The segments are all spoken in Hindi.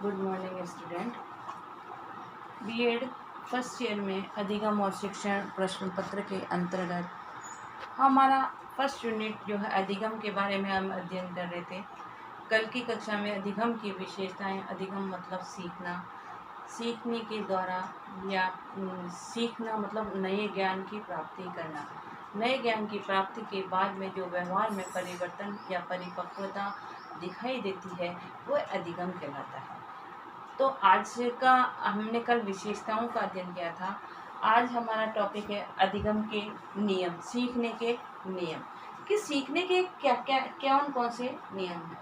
Good morning student. BEd first year में अधिगम और शिक्षण प्रश्न पत्र के अंतर्गत हमारा फर्स्ट यूनिट जो है अधिगम के बारे में हम अध्ययन कर रहे थे। कल की कक्षा में अधिगम की विशेषताएं, अधिगम मतलब सीखना, सीखने के द्वारा या सीखना मतलब नए ज्ञान की प्राप्ति करना। नए ज्ञान की प्राप्ति के बाद में जो व्यवहार में परिवर्तन या परिपक्वता दिखाई देती है वह अधिगम कहलाता है। तो आज का हमने कल विशेषताओं का अध्ययन किया था। आज हमारा टॉपिक है अधिगम के नियम, सीखने के नियम। कि सीखने के कौन से नियम हैं।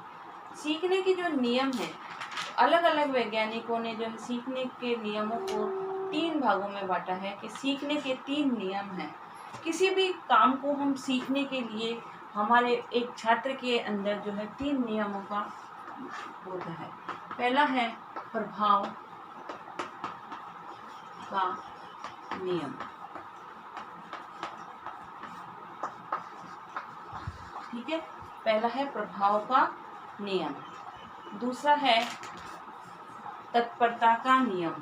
सीखने के जो नियम हैं, अलग अलग वैज्ञानिकों ने जो है सीखने के नियमों को 3 भागों में बांटा है कि सीखने के 3 नियम हैं। किसी भी काम को हम सीखने के लिए हमारे एक छात्र के अंदर जो है 3 नियमों का होता है। पहला है प्रभाव का नियम, ठीक है। पहला है प्रभाव का नियम। दूसरा है तत्परता का नियम,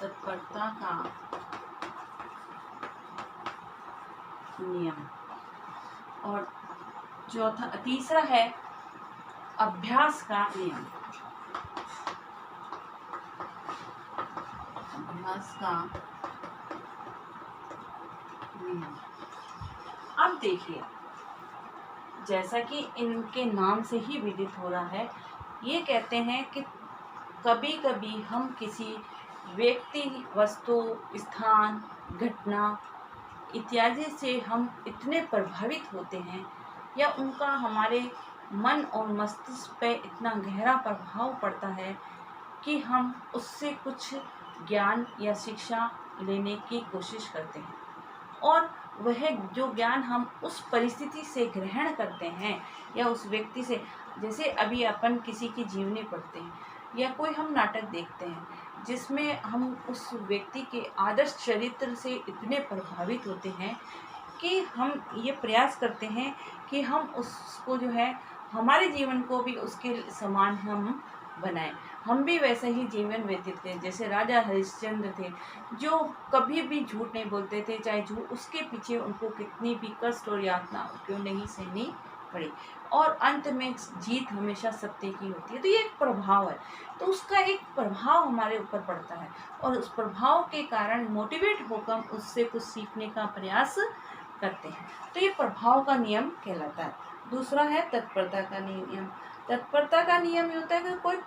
तत्परता का नियम। और तीसरा है अभ्यास का नियम, अभ्यास का नियम। अब देखिए, जैसा कि इनके नाम से ही विदित हो रहा है, ये कहते हैं कि कभी कभी हम किसी व्यक्ति, वस्तु, स्थान, घटना इत्यादि से हम इतने प्रभावित होते हैं या उनका हमारे मन और मस्तिष्क पे इतना गहरा प्रभाव पड़ता है कि हम उससे कुछ ज्ञान या शिक्षा लेने की कोशिश करते हैं। और वह जो ज्ञान हम उस परिस्थिति से ग्रहण करते हैं या उस व्यक्ति से, जैसे अभी अपन किसी की जीवनी पढ़ते हैं या कोई हम नाटक देखते हैं जिसमें हम उस व्यक्ति के आदर्श चरित्र से इतने प्रभावित होते हैं कि हम ये प्रयास करते हैं कि हम उसको जो है हमारे जीवन को भी उसके समान हम बनाएं, हम भी वैसा ही जीवन व्यतीत करें। जैसे राजा हरिश्चंद्र थे जो कभी भी झूठ नहीं बोलते थे, चाहे झूठ उसके पीछे उनको कितनी भी कष्ट और यातना क्यों नहीं सहनी पड़ी, और अंत में जीत हमेशा सत्य की होती है। तो ये एक प्रभाव है, तो उसका एक प्रभाव हमारे ऊपर पड़ता है और उस प्रभाव के कारण मोटिवेट होकर उससे कुछ सीखने का प्रयास करते हैं। तो ये प्रभाव का नियम कहलाता है। दूसरा है तत्परता का नियम। तत्परता का नियम ये होता है कि कोई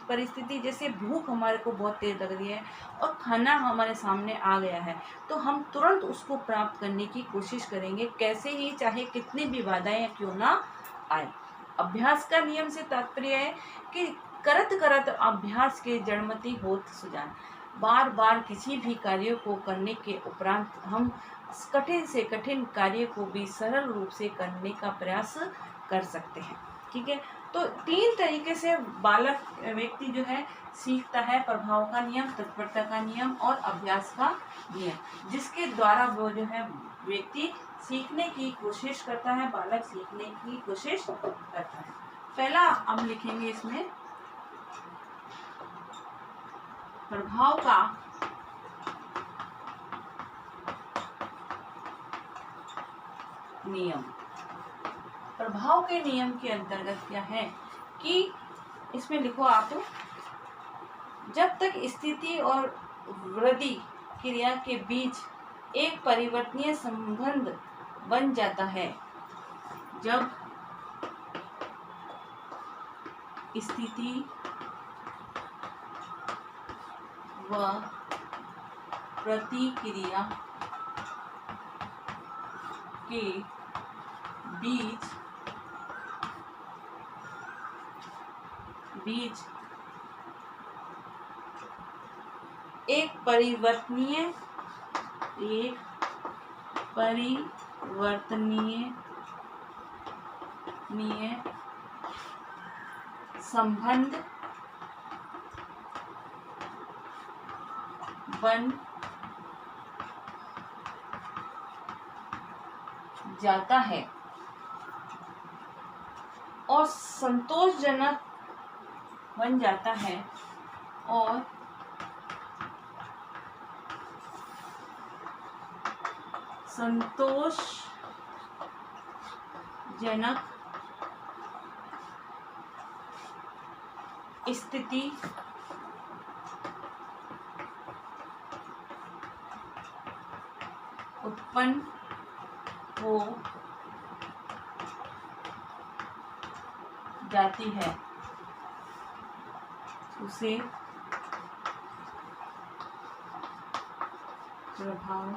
परिस्थिति जैसे भूख हमारे को बहुत तेज लग रही है और खाना हमारे सामने आ गया है, तो हम तुरंत उसको प्राप्त करने की कोशिश करेंगे, कैसे ही, चाहे कितनी भी बाधाएं क्यों ना आए। अभ्यास का नियम से तात्पर्य है कि करत करत अभ्यास के जड़मति होत सुजान। बार बार किसी भी कार्य को करने के उपरांत हम कठिन से कठिन कार्य को भी सरल रूप से करने का प्रयास कर सकते हैं, ठीक है। तो 3 तरीके से बालक व्यक्ति जो है सीखता है, प्रभाव का नियम, तत्परता का नियम और अभ्यास का नियम, जिसके द्वारा वो जो है व्यक्ति सीखने की कोशिश करता है, बालक सीखने की कोशिश करता है। पहला हम लिखेंगे इसमें प्रभाव का नियम। प्रभाव के नियम के अंतर्गत क्या है कि इसमें लिखो आप, जब तक स्थिति और वृद्धि क्रिया के बीच एक परिवर्तनीय संबंध बन जाता है, जब स्थिति व प्रतिक्रिया के बीच एक परिवर्तनीय संबंध बन जाता है और संतोषजनक बन जाता है और संतोषजनक स्थिति उत्पन्न हो जाती है, उसे प्रभाव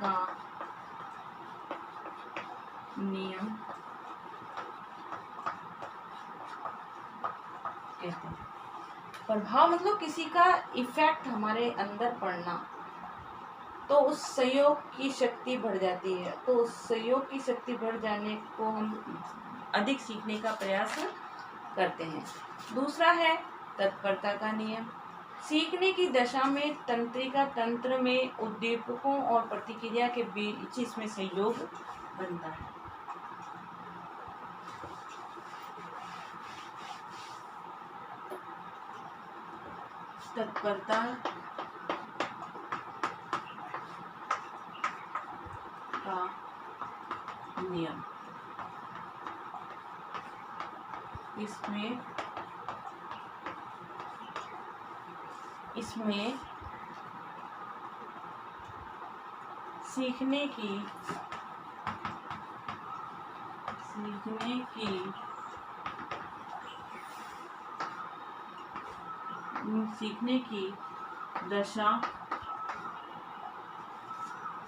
का नियम कहते हैं। प्रभाव मतलब किसी का इफेक्ट हमारे अंदर पड़ना, तो उस संयोग की शक्ति बढ़ जाती है। तो उस संयोग की शक्ति बढ़ जाने को हम अधिक सीखने का प्रयास करते हैं। दूसरा है तत्परता का नियम। सीखने की दशा में तंत्रिका तंत्र में उद्दीपकों और प्रतिक्रिया के बीच इसमें संयोग बनता है। तत्परता का नियम, इसमें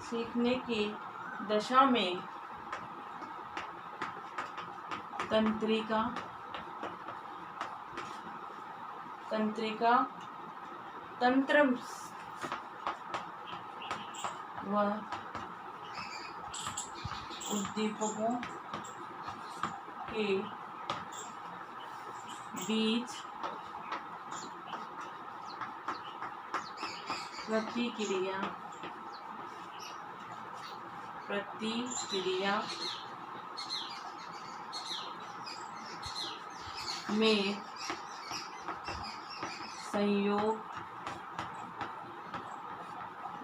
सीखने की दशा में तंत्रिका तंत्र व उद्दीपकों के बीच प्रतिक्रिया में संयोग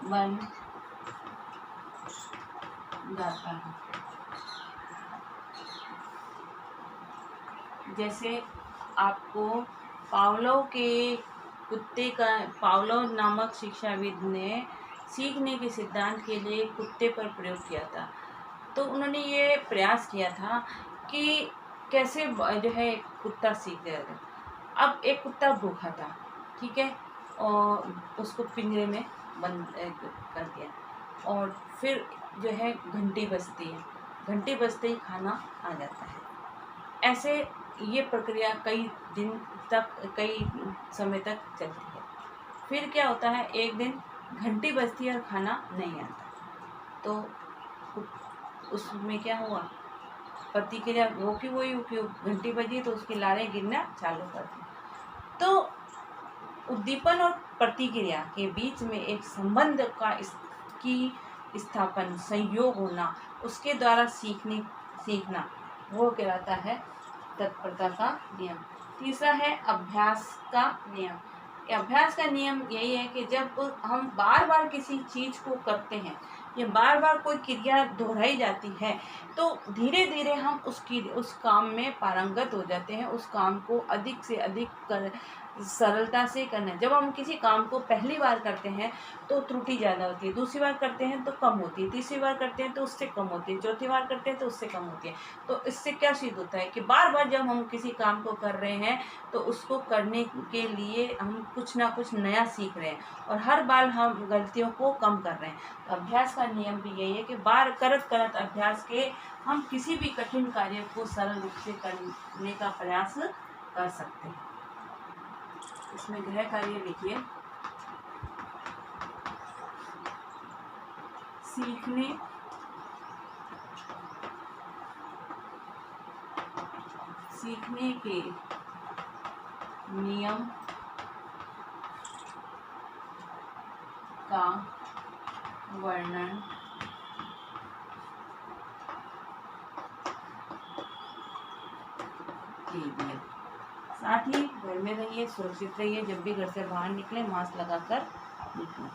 बन जाता है। जैसे आपको पावलोव नामक शिक्षाविद ने सीखने के सिद्धांत के लिए कुत्ते पर प्रयोग किया था। तो उन्होंने ये प्रयास किया था कि कैसे जो है कुत्ता सीख जाएगा। अब एक कुत्ता भूखा था, ठीक है, और उसको पिंजरे में बंद कर दिया, और फिर जो है घंटी बजती है, घंटी बजते ही खाना आ जाता है। ऐसे ये प्रक्रिया कई समय तक चलती है। फिर क्या होता है, एक दिन घंटी बजती है और खाना नहीं आता, तो उसमें क्या हुआ, प्रतिक्रिया वो की वही घंटी बजी तो उसकी लारें गिरना चालू कर दी। तो उद्दीपन और प्रतिक्रिया के बीच में एक संबंध की स्थापन, संयोग होना, उसके द्वारा सीखना वो कहलाता है तत्परता का नियम। तीसरा है अभ्यास का नियम। अभ्यास का नियम यही है कि जब हम बार बार किसी चीज को करते हैं या बार बार कोई क्रिया दोहराई जाती है, तो धीरे धीरे हम उस काम में पारंगत हो जाते हैं। उस काम को अधिक से अधिक सरलता से करना। जब हम किसी काम को पहली बार करते हैं तो त्रुटि ज़्यादा होती है, दूसरी बार करते हैं तो कम होती है, तीसरी बार करते हैं तो उससे कम होती है, चौथी बार करते हैं तो उससे कम होती है। तो इससे क्या सिद्ध होता है कि बार बार जब हम किसी काम को कर रहे हैं तो उसको करने के लिए हम कुछ ना कुछ नया सीख रहे हैं और हर बार हम गलतियों को कम कर रहे हैं। तो अभ्यास का नियम भी यही है कि बार करत अभ्यास के हम किसी भी कठिन कार्य को सरल रूप से करने का प्रयास कर सकते हैं। इसमें गृह कार्य लिखिए। सीखने के नियम का वर्णन KVL। साथ ही घर में रहिए, सुरक्षित रहिए, जब भी घर से बाहर निकले मास्क लगाकर निकलें।